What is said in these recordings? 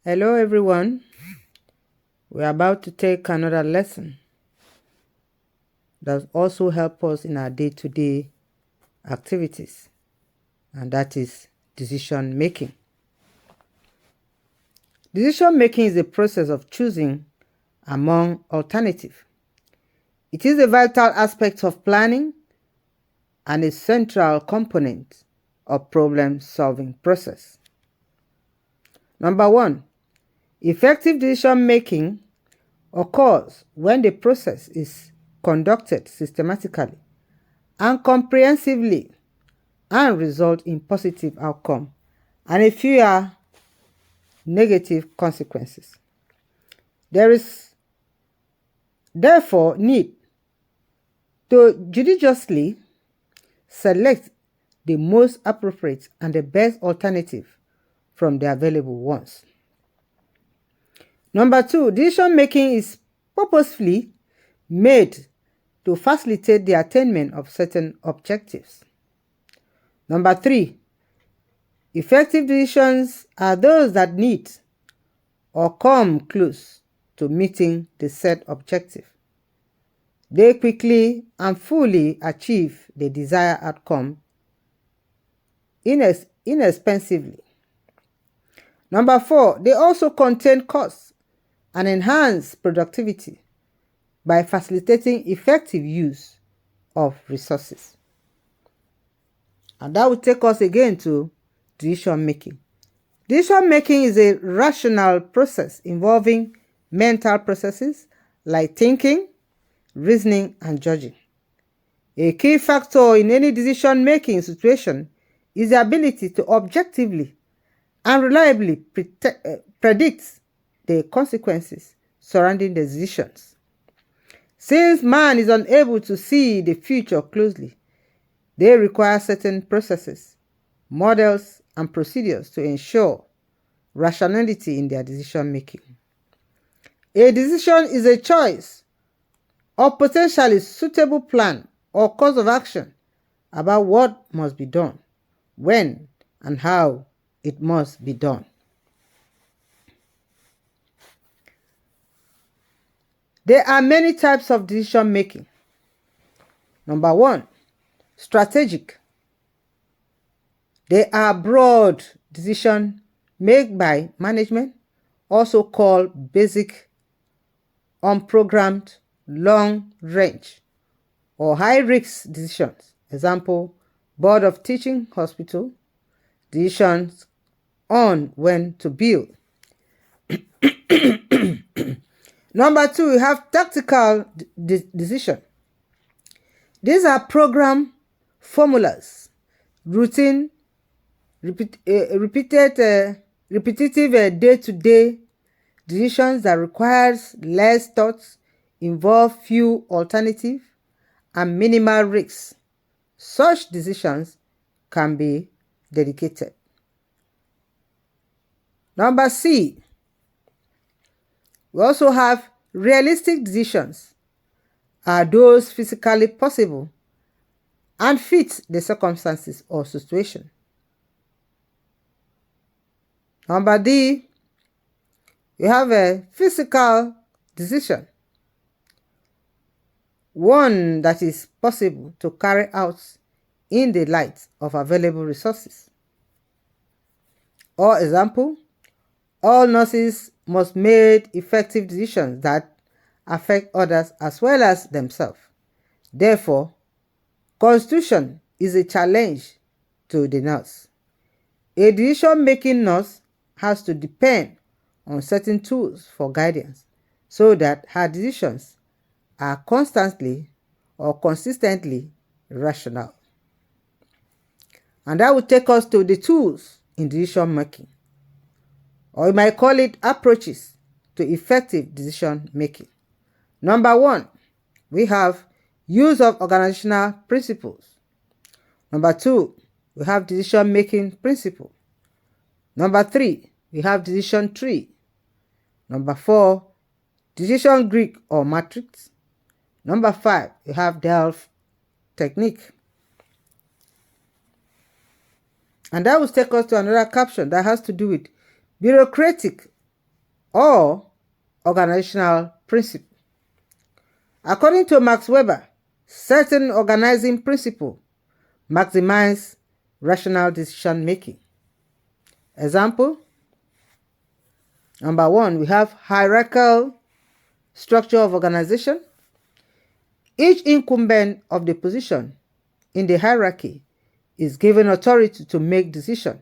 Hello everyone, we're about to take another lesson that also help us in our day-to-day activities, and that is decision making. Decision making is a process of choosing among alternatives. It is a vital aspect of planning and a central component of problem-solving process. Number one, effective decision making occurs when the process is conducted systematically and comprehensively and result in positive outcome and a fewer negative consequences. There is therefore need to judiciously select the most appropriate and the best alternative from the available ones. Number two, decision making is purposefully made to facilitate the attainment of certain objectives. Number three, effective decisions are those that meet or come close to meeting the set objective. They quickly and fully achieve the desired outcome inexpensively. Number four, they also contain costs and enhance productivity by facilitating effective use of resources. And that will take us again to decision making. Decision making is a rational process involving mental processes like thinking, reasoning, and judging. A key factor in any decision making situation is the ability to objectively and reliably predict the consequences surrounding the decisions. Since man is unable to see the future closely, they require certain processes, models, and procedures to ensure rationality in their decision making. A decision is a choice or potentially suitable plan or course of action about what must be done, when, and how it must be done. There are many types of decision making. Number one, strategic. They are broad decisions made by management, also called basic, unprogrammed, long range, or high risk decisions. Example, board of teaching hospital, decisions on when to build. Number two, we have tactical decision. These are program formulas, routine, repetitive day-to-day decisions that requires less thoughts, involve few alternatives, and minimal risks. Such decisions can be dedicated. Number C, we also have realistic decisions, are those physically possible and fit the circumstances or situation. Number D, we have a physical decision, one that is possible to carry out in the light of available resources. Or example, all nurses must make effective decisions that affect others as well as themselves. Therefore, constitution is a challenge to the nurse. A decision-making nurse has to depend on certain tools for guidance so that her decisions are constantly or consistently rational. And that will take us to the tools in decision making, or you might call it approaches to effective decision making. Number one, we have use of organizational principles. Number two, we have decision making principle. Number three, we have decision tree. Number four, decision Greek or matrix. Number five, we have Delft technique. And that will take us to another caption that has to do with bureaucratic or organizational principle. According to Max Weber, certain organizing principles maximize rational decision making. Example, number 1, we have hierarchical structure of organization. Each incumbent of the position in the hierarchy is given authority to make decisions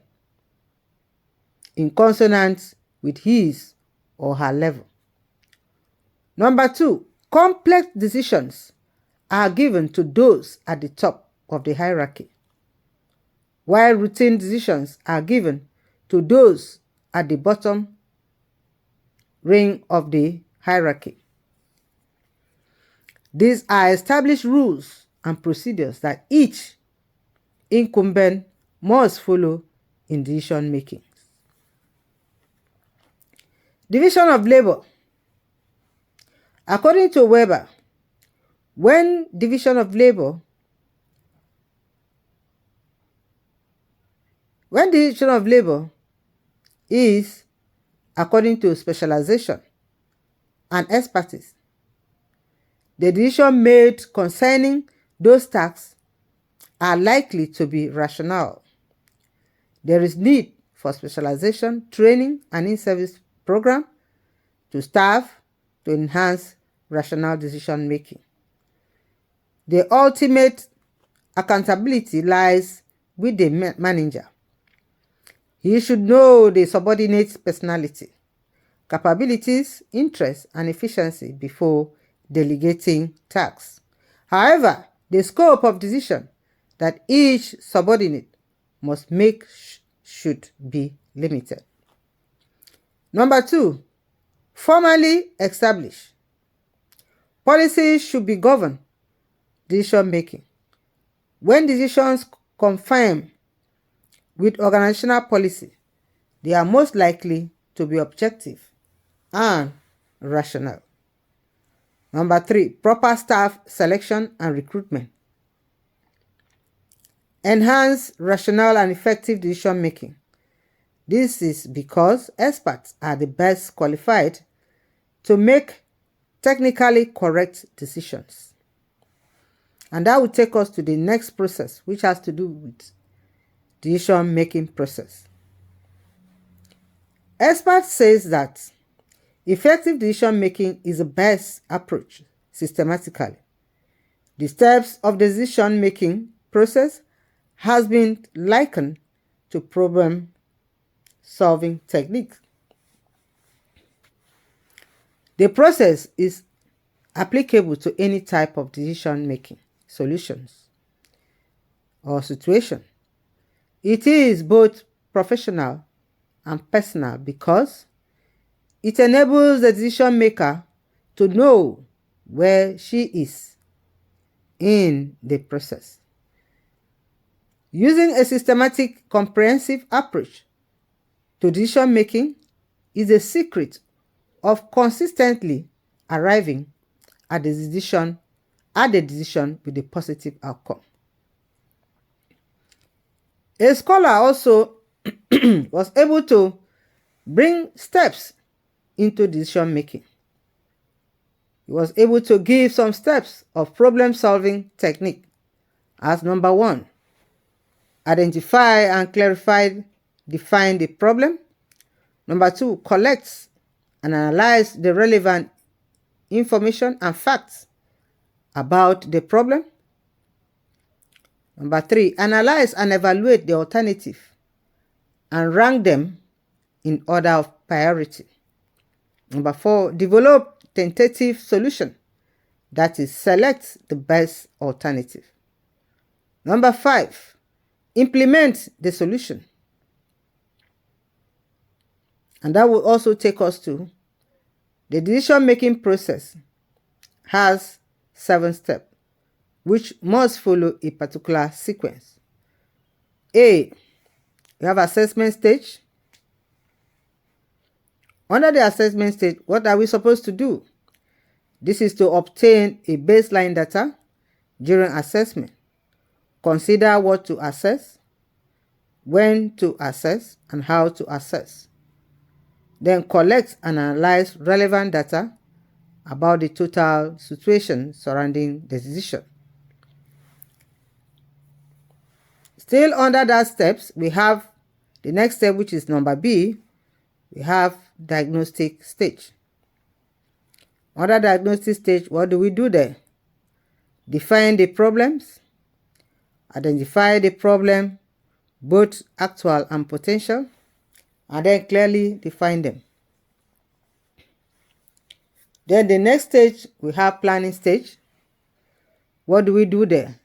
in consonance with his or her level. Number 2, complex decisions are given to those at the top of the hierarchy, while routine decisions are given to those at the bottom ring of the hierarchy. These are established rules and procedures that each incumbent must follow in decision making. Division of labor. According to Weber, when division of labor is according to specialization and expertise, the decision made concerning those tasks are likely to be rational. There is need for specialization, training, and in-service program to staff to enhance rational decision making. The ultimate accountability lies with the manager. He should know the subordinate's personality, capabilities, interests, and efficiency before delegating tasks. However, the scope of decision that each subordinate must make should be limited. Number 2, formally established. Policies should be govern decision making. When decisions conform with organizational policy, they are most likely to be objective and rational. Number 3, proper staff selection and recruitment. Enhance rational and effective decision making. This is because experts are the best qualified to make technically correct decisions. And that will take us to the next process, which has to do with decision making process. Experts says that effective decision making is the best approach systematically. The steps of the decision making process has been likened to problem solving technique. The process is applicable to any type of decision making solutions or situation. It is both professional and personal because it enables the decision maker to know where she is in the process. Using a systematic, comprehensive approach to decision making is the secret of consistently arriving at the decision with a positive outcome. A scholar also was able to bring steps into decision making. He was able to give some steps of problem solving technique as number 1, identify and define the problem. Number 2, collect and analyze the relevant information and facts about the problem. Number 3, analyze and evaluate the alternative and rank them in order of priority. Number 4, develop tentative solution, that is, select the best alternative. Number 5, implement the solution. And that will also take us to the decision-making process has 7 steps, which must follow a particular sequence. A, we have assessment stage. Under the assessment stage, what are we supposed to do? This is to obtain a baseline data during assessment. Consider what to assess, when to assess, and how to assess. then collect and analyze relevant data about the total situation surrounding the decision. Still under that steps, we have the next step, which is number B. We have diagnostic stage. Under diagnostic stage, what do we do there? Define the problems, identify the problem, both actual and potential, and then clearly define them. Then the next stage, we have planning stage. What do we do there?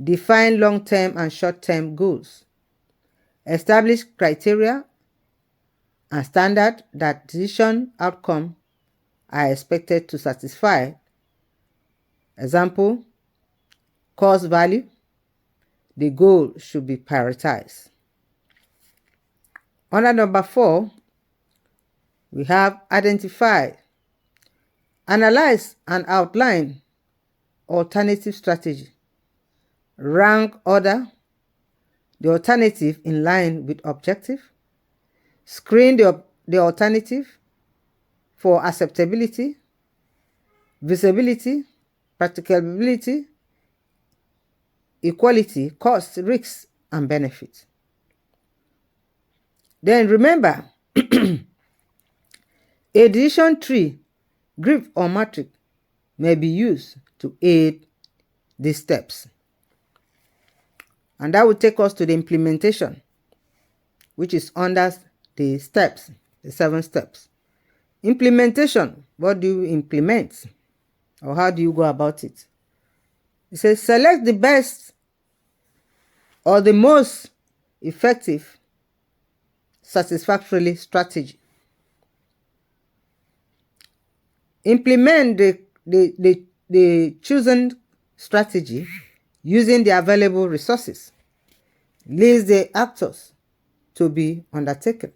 Define long-term and short-term goals. Establish criteria and standards that decision outcomes are expected to satisfy. Example, cost value. The goal should be prioritized. Under number 4, we have identify, analyze and outline alternative strategy. Rank order the alternative in line with objective. Screen the alternative for acceptability, visibility, practicability, equality, cost, risks, and benefits. Then remember, a decision tree, grid or matrix may be used to aid these steps. And that will take us to the implementation, which is under the steps, the 7 steps. Implementation, what do you implement? Or how do you go about it? It says select the best or the most effective satisfactory strategy. Implement the chosen strategy using the available resources. List the actors to be undertaken.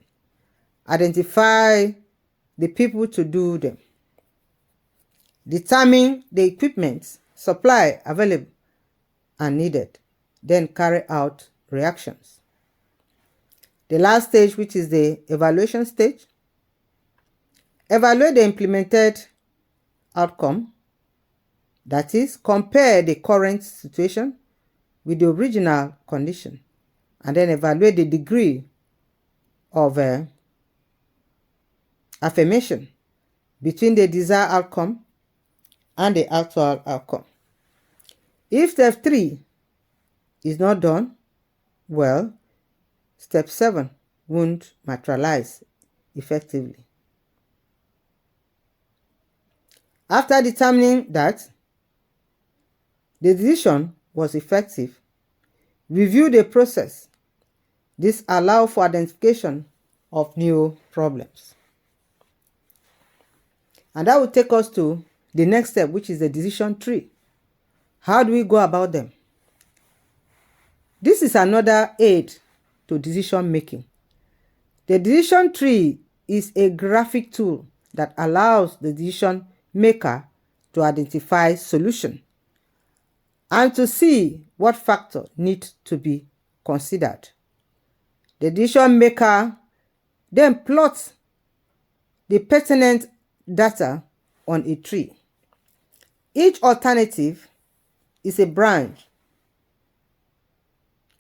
Identify the people to do them. Determine the equipment, supply available and needed. Then carry out reactions. The last stage, which is the evaluation stage. Evaluate the implemented outcome. That is, compare the current situation with the original condition, and then evaluate the degree of affirmation between the desired outcome and the actual outcome. If step 3 is not done well, step 7 won't materialize effectively. After determining that the decision was effective, review the process. This allows for identification of new problems. And that will take us to the next step, which is the decision tree. How do we go about them? This is another aid to decision making. The decision tree is a graphic tool that allows the decision maker to identify solution and to see what factors need to be considered. The decision maker then plots the pertinent data on a tree. Each alternative is a branch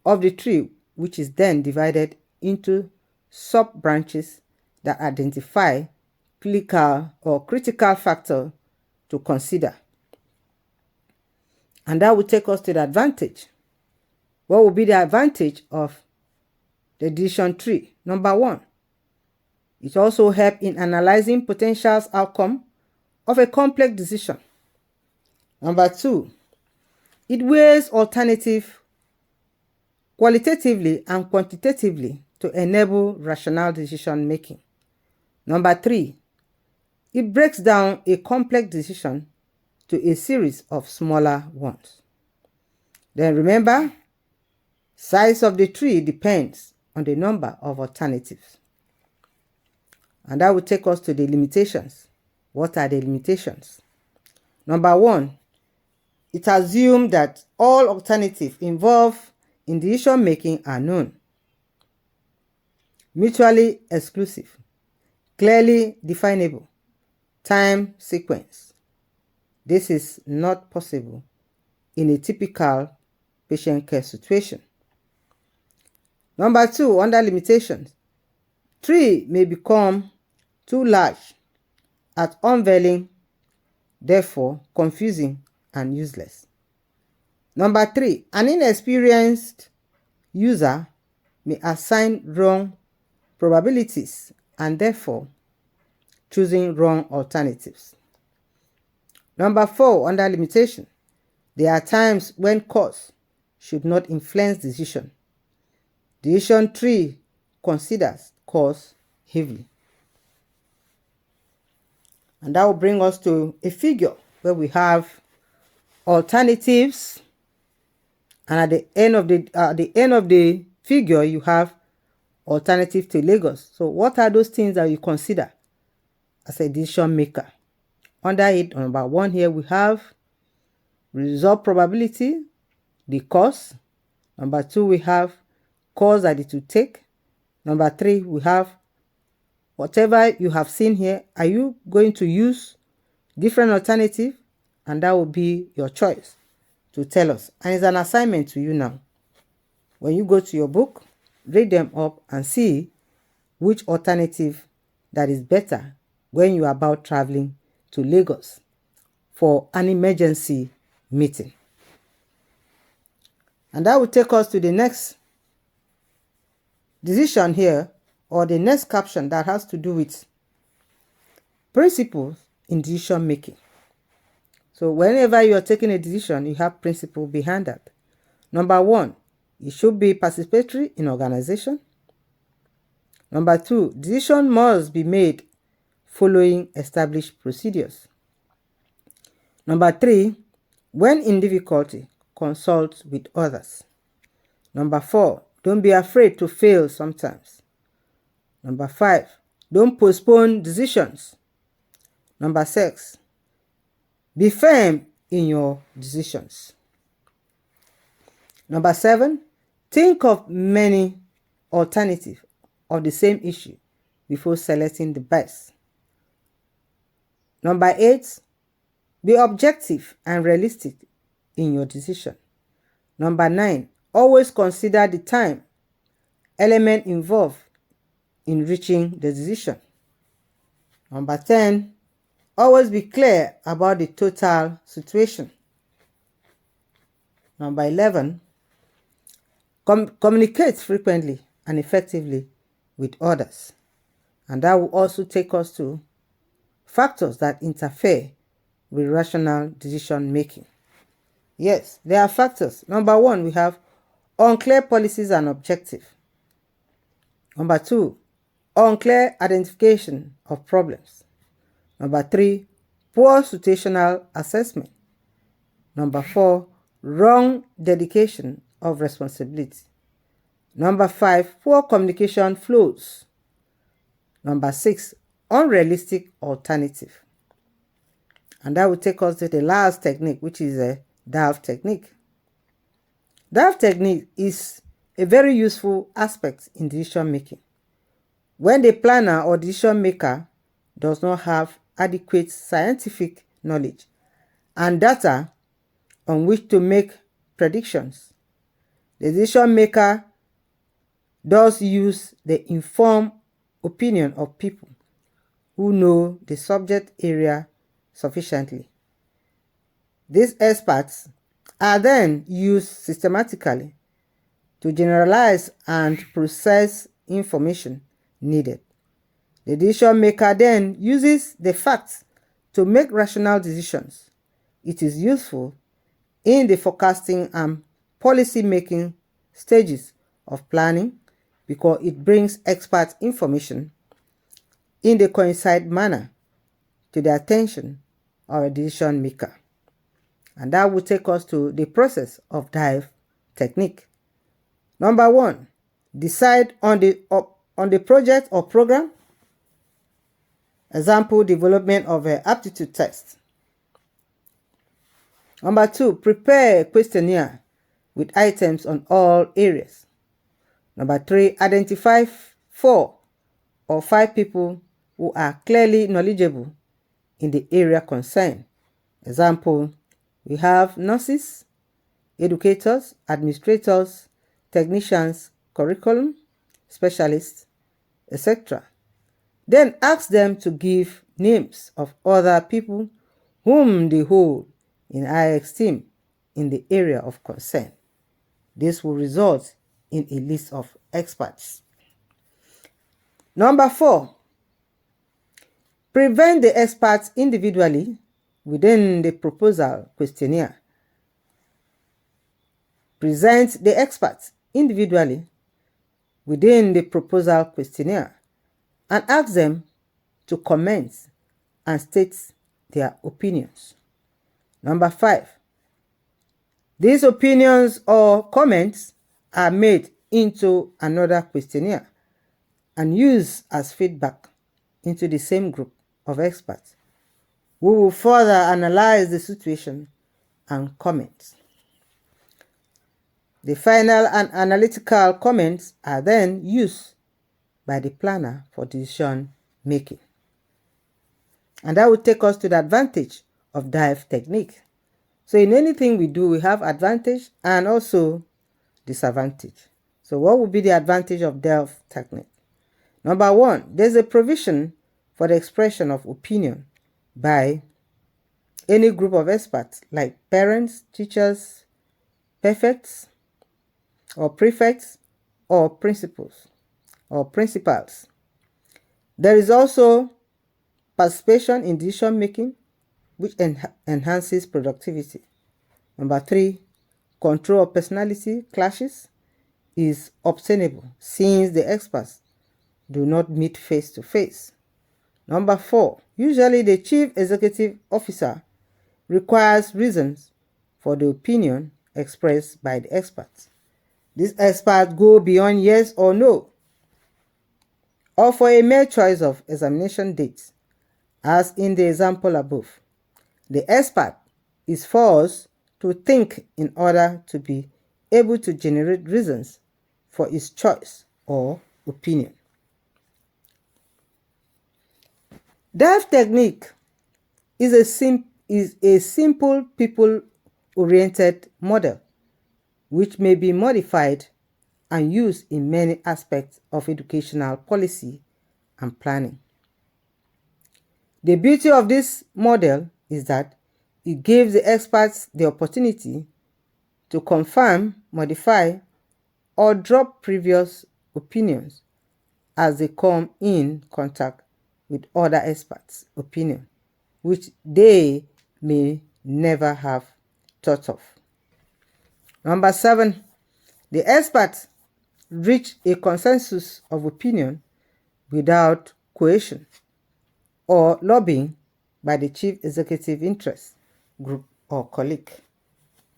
of the tree, which is then divided into sub-branches that identify critical factor to consider. And that will take us to the advantage. What will be the advantage of the decision tree? Number 1, it also helps in analyzing potential outcome of a complex decision. Number 2, it weighs alternative qualitatively and quantitatively to enable rational decision making. Number 3, it breaks down a complex decision to a series of smaller ones. Then remember, size of the tree depends on the number of alternatives. And that will take us to the limitations. What are the limitations? Number 1, it assumes that all alternatives involved in decision making are known, mutually exclusive, clearly definable time sequence. This is not possible in a typical patient care situation. Number 2, under limitations, tree may become too large at unveiling, therefore confusing and useless. Number 3, an inexperienced user may assign wrong probabilities and therefore choosing wrong alternatives. Number 4, under limitation, there are times when cause should not influence decision. Decision tree considers cause heavily. And that will bring us to a figure where we have alternatives, and at the end of the figure you have alternative to Lagos. So what are those things that you consider as a decision maker? Under it, number 1 here, we have result probability, the cause. Number 2, we have course that it will take. Number 3, we have whatever you have seen here. Are you going to use different alternative? And that will be your choice to tell us. And it's an assignment to you now. When you go to your book, read them up and see which alternative that is better when you are about traveling to Lagos for an emergency meeting. And that will take us to the next decision here, or the next caption that has to do with principles in decision making. So whenever you are taking a decision, you have principle behind that. Number 1, it should be participatory in organization. Number 2, decision must be made following established procedures. Number 3, when in difficulty, consult with others. Number 4, don't be afraid to fail sometimes. Number 5, don't postpone decisions. Number 6, be firm in your decisions. Number 7, think of many alternatives of the same issue before selecting the best. Number 8, be objective and realistic in your decision. Number 9, always consider the time element involved in reaching the decision. Number 10, always be clear about the total situation. Number 11, communicate frequently and effectively with others. And that will also take us to factors that interfere with rational decision making. Yes, there are factors. Number 1, we have unclear policies and objectives. Number 2, unclear identification of problems. Number 3, poor situational assessment. Number 4, wrong dedication of responsibility. Number 5, poor communication flows. Number 6, unrealistic alternative. And that will take us to the last technique, which is a DALF technique. DALF technique is a very useful aspect in decision making. When the planner or decision maker does not have adequate scientific knowledge and data on which to make predictions, the decision maker does use the informed opinion of people who know the subject area sufficiently. These experts are then used systematically to generalize and process information needed. The decision maker then uses the facts to make rational decisions. It is useful in the forecasting and policy making stages of planning because it brings expert information in the coincide manner to the attention of a decision maker. And that will take us to the process of DIVE technique. Number 1, decide on the project or program. Example, development of an aptitude test. Number 2, prepare a questionnaire with items on all areas. Number 3, identify 4 or 5 people who are clearly knowledgeable in the area concerned. Example, we have nurses, educators, administrators, technicians, curriculum specialists, etc. Then ask them to give names of other people whom they hold in high esteem in the area of concern. This will result in a list of experts. Number 4, prevent the experts individually within the proposal questionnaire. Present the experts individually within the proposal questionnaire and ask them to comment and state their opinions. Number 5, these opinions or comments are made into another questionnaire and used as feedback into the same group of experts who will further analyze the situation and comment. The final and analytical comments are then used by the planner for decision making. And that will take us to the advantage of DIVE technique. So in anything we do, we have advantage and also disadvantage. So what would be the advantage of DIVE technique? Number 1, there's a provision for the expression of opinion by any group of experts like parents, teachers, prefects, or principals. There is also participation in decision making, which enhances productivity. Number 3, control of personality clashes is obtainable since the experts do not meet face to face. Number 4, usually the chief executive officer requires reasons for the opinion expressed by the experts. These experts go beyond yes or no, or for a mere choice of examination dates, as in the example above. The expert is forced to think in order to be able to generate reasons for his choice or opinion. DIVE technique is a simple people-oriented model which may be modified and used in many aspects of educational policy and planning. The beauty of this model is that it gives the experts the opportunity to confirm, modify, or drop previous opinions as they come in contact with other experts' opinion, which they may never have thought of. Number 7, the experts reach a consensus of opinion without coercion or lobbying by the chief executive interest group or colleague.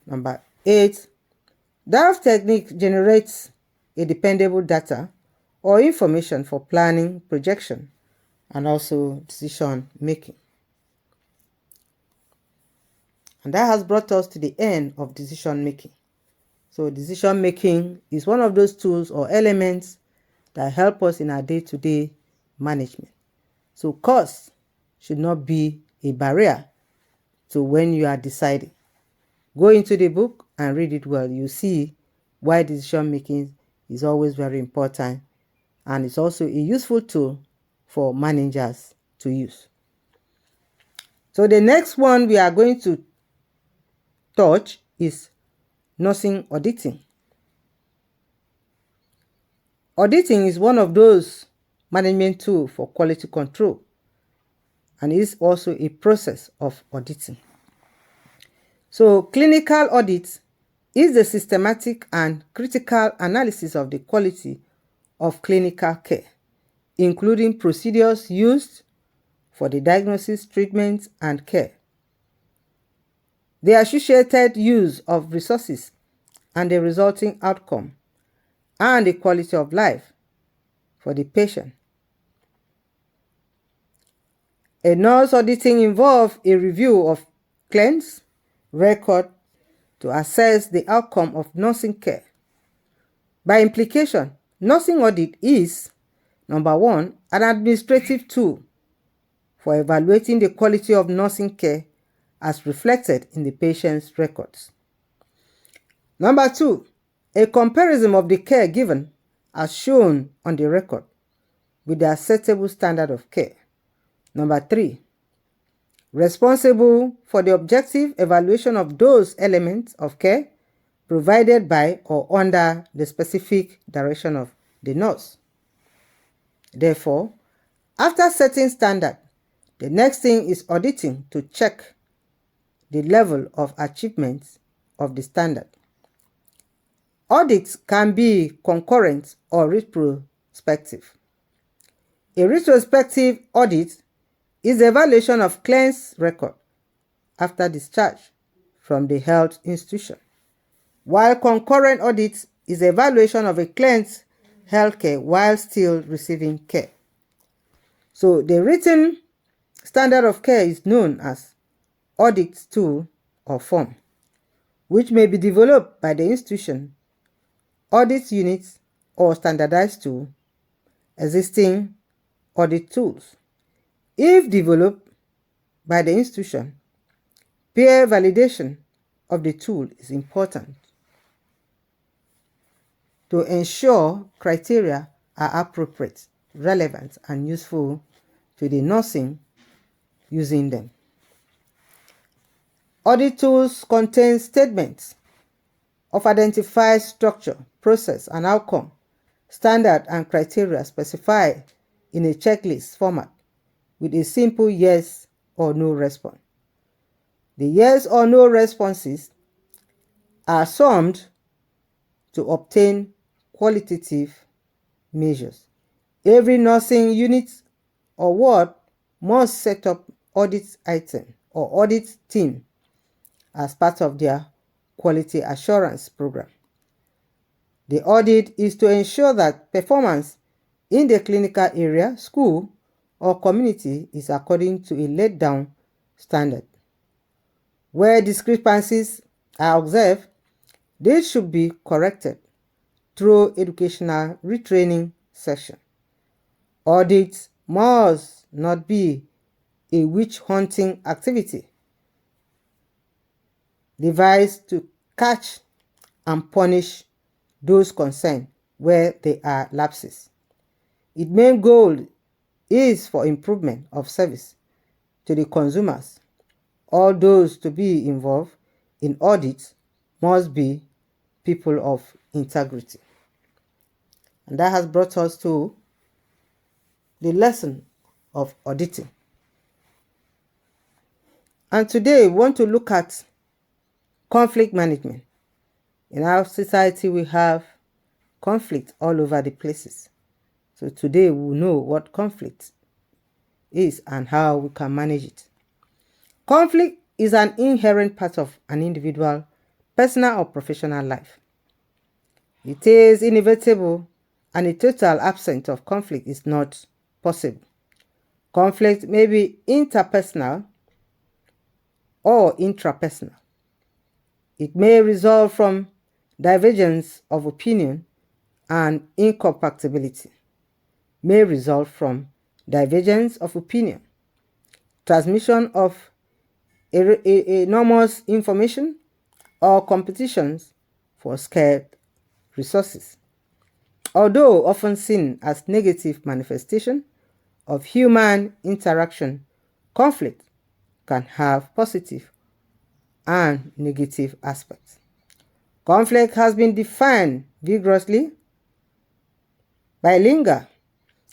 Number 8, DIVE technique generates a dependable data or information for planning, projection, and also decision making. And that has brought us to the end of decision making. So decision making is one of those tools or elements that help us in our day-to-day management. So cost should not be a barrier to when you are deciding. Go into the book and read it well. You see why decision making is always very important, and it's also a useful tool for managers to use. So the next one we are going to touch is nursing auditing. Auditing is one of those management tools for quality control, and is also a process of auditing. So clinical audit is the systematic and critical analysis of the quality of clinical care, including procedures used for the diagnosis, treatment, and care, the associated use of resources and the resulting outcome, and the quality of life for the patient. A nurse auditing involves a review of claims record to assess the outcome of nursing care. By implication, nursing audit is, number 1, an administrative tool for evaluating the quality of nursing care as reflected in the patient's records. Number 2, a comparison of the care given as shown on the record with the acceptable standard of care. Number 3, responsible for the objective evaluation of those elements of care provided by or under the specific direction of the nurse. Therefore, after setting standard, the next thing is auditing to check the level of achievement of the standard. Audits can be concurrent or retrospective. A retrospective audit is the evaluation of client's record after discharge from the health institution, while concurrent audit is the evaluation of a client's healthcare while still receiving care. So the written standard of care is known as audit tool or form, which may be developed by the institution, audit units, or standardized to existing audit tools. If developed by the institution, peer validation of the tool is important to ensure criteria are appropriate, relevant, and useful to the nursing using them. Audit tools contain statements of identified structure, process, and outcome, standard and criteria specified in a checklist format with a simple yes or no response. The yes or no responses are summed to obtain qualitative measures. Every nursing unit or ward must set up audit item or audit team as part of their quality assurance program. The audit is to ensure that performance in the clinical area, school, or community is according to a laid down standard. Where discrepancies are observed, they should be corrected through educational retraining session. Audits must not be a witch hunting activity devised to catch and punish those concerned where there are lapses. Its main goal is for improvement of service to the consumers. All those to be involved in audits must be people of integrity. And that has brought us to the lesson of auditing. And today we want to look at conflict management. In our society, we have conflict all over the places. So today we know what conflict is and how we can manage it. Conflict is an inherent part of an individual, personal or professional life. It is inevitable, and a total absence of conflict is not possible. Conflict may be interpersonal or intrapersonal. It may result from divergence of opinion and incompatibility. May result from divergence of opinion, transmission of enormous information, or competitions for scarce resources. Although often seen as negative manifestation of human interaction, conflict can have positive and negative aspects. Conflict has been defined vigorously by Linger.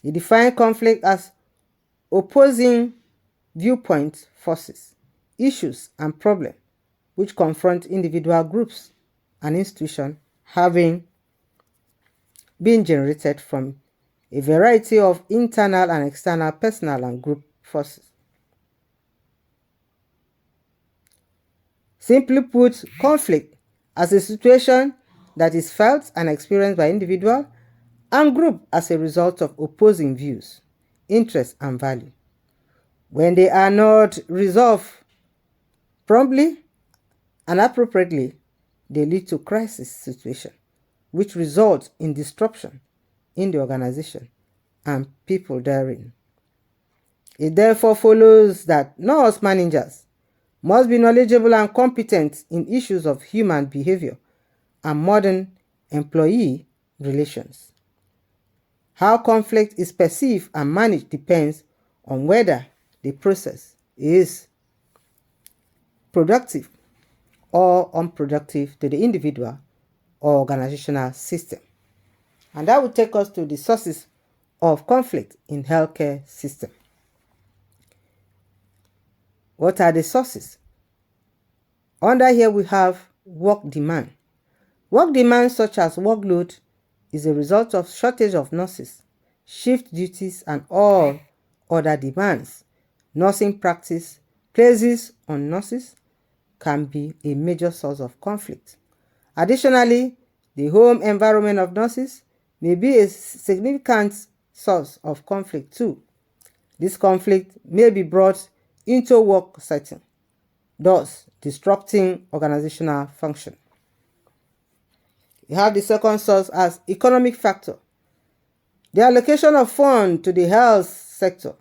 He defined conflict as opposing viewpoint forces, issues, and problems which confront individual groups and institutions having been generated from a variety of internal and external personal and group forces. Simply put, conflict as a situation that is felt and experienced by individual and group as a result of opposing views, interests, and value. When they are not resolved promptly and appropriately, they lead to crisis situation, which results in disruption in the organization and people therein. It therefore follows that nurse managers must be knowledgeable and competent in issues of human behavior and modern employee relations. How conflict is perceived and managed depends on whether the process is productive or unproductive to the individual or organizational system. And that will take us to the sources of conflict in healthcare system. What are the sources? Under here we have work demand. Work demand such as workload is a result of shortage of nurses, shift duties and all other demands. Nursing practice places on nurses can be a major source of conflict. Additionally, the home environment of nurses may be a significant source of conflict too. This conflict may be brought into work setting, thus disrupting organizational function. You have the second source as economic factor. The allocation of funds to the health sector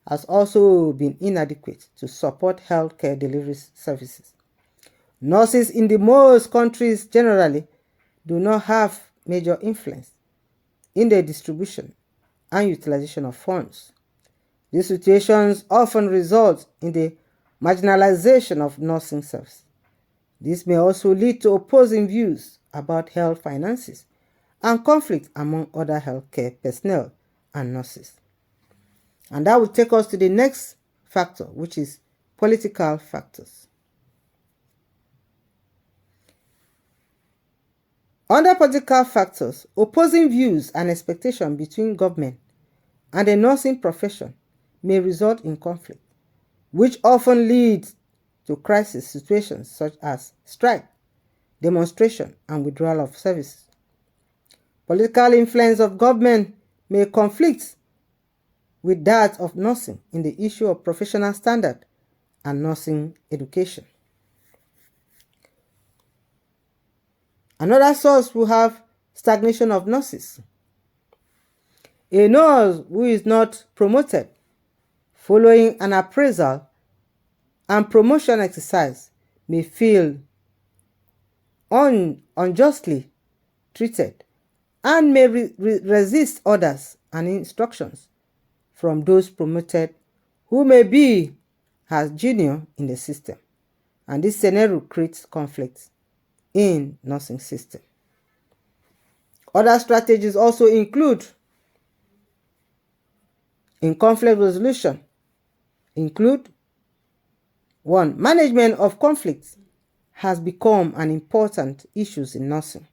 has also been inadequate to support healthcare delivery services. Nurses in the most countries generally do not have major influence in the distribution and utilization of funds. These situations often result in the marginalization of nursing service. This may also lead to opposing views about health finances and conflict among other healthcare personnel and nurses. And that will take us to the next factor, which is political factors. Under political factors, opposing views and expectations between government and the nursing profession may result in conflict, which often leads to crisis situations such as strike, demonstration, and withdrawal of services. Political influence of government may conflict with that of nursing in the issue of professional standard and nursing education. Another source will have stagnation of nurses. A nurse who is not promoted following an appraisal and promotion exercise may feel unjustly treated and may resist orders and instructions from those promoted who may be as junior in the system. And this scenario creates conflicts in nursing system. Other strategies also include in conflict resolution include 1. Management of conflicts has become an important issue in nursing.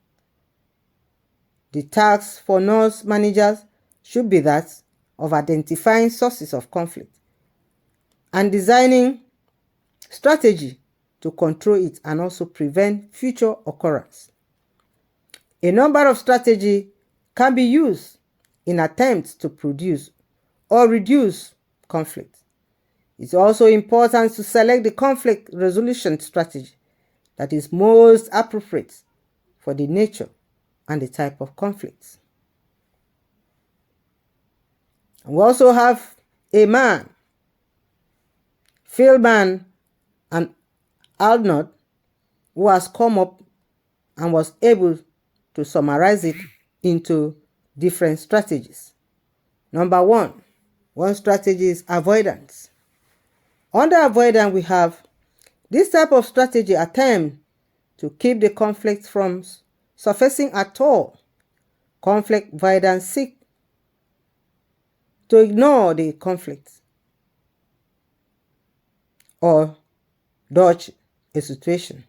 The task for nurse managers should be that of identifying sources of conflict and designing strategy to control it and also prevent future occurrence. A number of strategies can be used in attempts to produce or reduce conflict. It's also important to select the conflict resolution strategy that is most appropriate for the nature and the type of conflicts. We also have a man, Philman and Arnold, who has come up and was able to summarize it into different strategies. Number one strategy is avoidance. Under avoidance, we have this type of strategy attempt to keep the conflict from surfacing at all. Conflict avoidance seek to ignore the conflict or dodge a situation.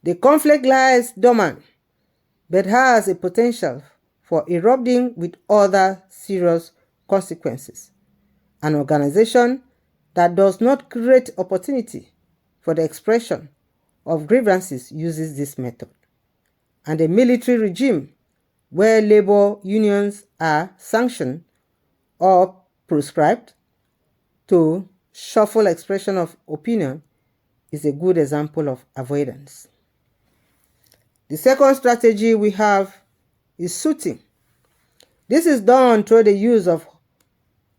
The conflict lies dormant but has a potential for erupting with other serious consequences. An organization that does not create opportunity for the expression of grievances uses this method. And a military regime where labor unions are sanctioned or prescribed to shuffle expression of opinion is a good example of avoidance. The second strategy we have is suiting. This is done through the use of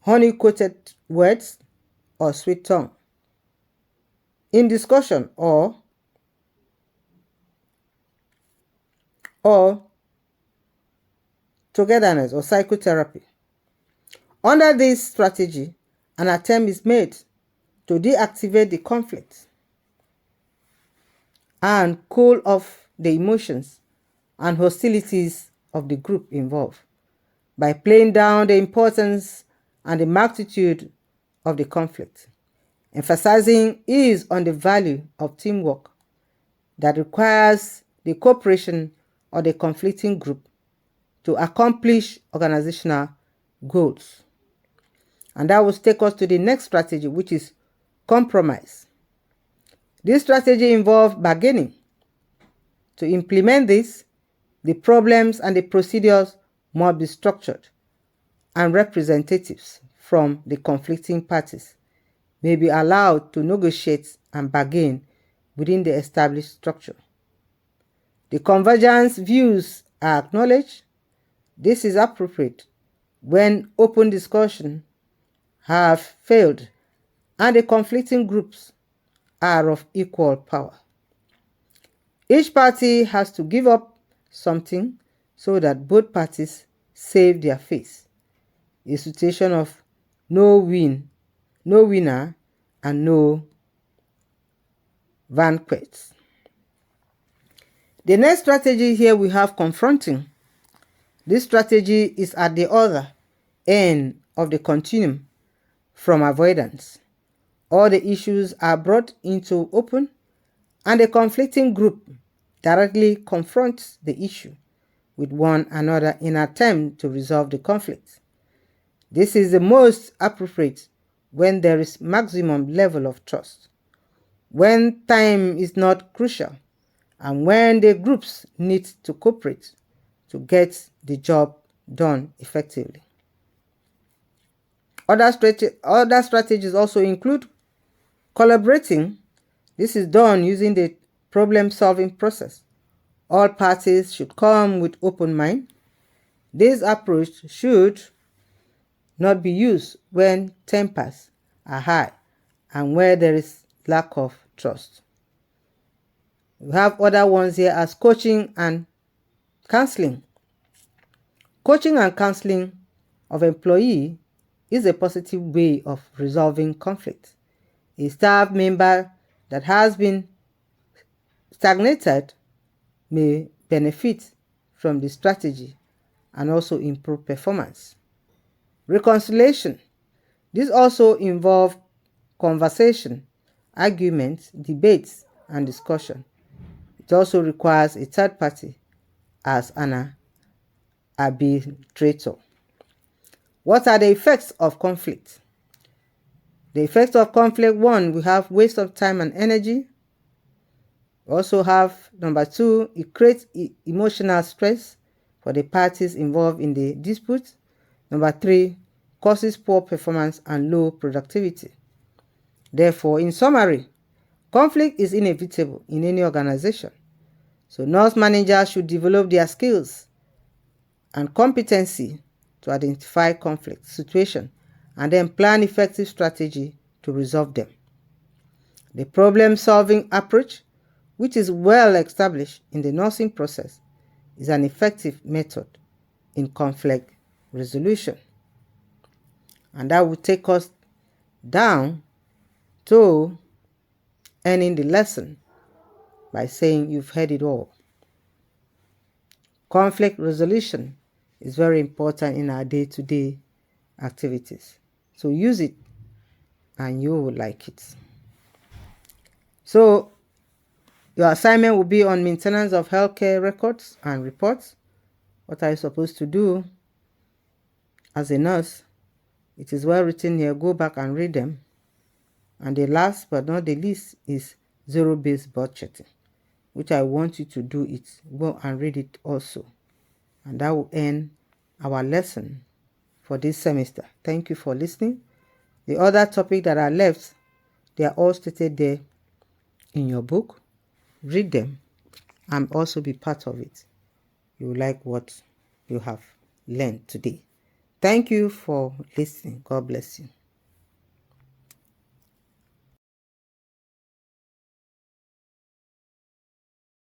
honey-coated words, or sweet tongue. In discussion or togetherness or psychotherapy. Under this strategy, an attempt is made to deactivate the conflict and cool off the emotions and hostilities of the group involved by playing down the importance and the magnitude of the conflict, emphasizing is on the value of teamwork that requires the cooperation of the conflicting group to accomplish organizational goals. And that will take us to the next strategy, which is compromise. This strategy involves bargaining. To implement this, the problems and the procedures must be structured, and representatives from the conflicting parties may be allowed to negotiate and bargain within the established structure. The convergence views are acknowledged. This is appropriate when open discussion have failed and the conflicting groups are of equal power. Each party has to give up something so that both parties save their face. A situation of no winner and no vanquished. The next strategy here we have confronting. This strategy is at the other end of the continuum from avoidance. All the issues are brought into open and the conflicting group directly confronts the issue with one another in an attempt to resolve the conflict. This is the most appropriate when there is maximum level of trust, when time is not crucial, and when the groups need to cooperate to get the job done effectively. Other strategies also include collaborating. This is done using the problem-solving process. All parties should come with open mind. This approach should not be used when tempers are high and where there is lack of trust. We have other ones here as coaching and counseling. Coaching and counseling of employee is a positive way of resolving conflict. A staff member that has been stagnated may benefit from the strategy and also improve performance. Reconciliation. This also involves conversation, arguments, debates, and discussion. It also requires a third party as an arbitrator. What are the effects of conflict? The effects of conflict: 1, we have waste of time and energy. We also have number 2, it creates emotional stress for the parties involved in the dispute. Number 3, causes poor performance and low productivity. Therefore, in summary, conflict is inevitable in any organization. So nurse managers should develop their skills and competency to identify conflict situation and then plan effective strategy to resolve them. The problem-solving approach, which is well established in the nursing process, is an effective method in conflict resolution. And that will take us down to ending the lesson by saying you've heard it all. Conflict resolution is very important in our day-to-day activities. So use it and you will like it. So your assignment will be on maintenance of healthcare records and reports. What are you supposed to do as a nurse? It is well written here. Go back and read them. And the last but not the least is zero-based budgeting, which I want you to do it. Go and read it also. And that will end our lesson for this semester. Thank you for listening. The other topic that are left, they are all stated there in your book. Read them and also be part of it. You will like what you have learned today. Thank you for listening. God bless you.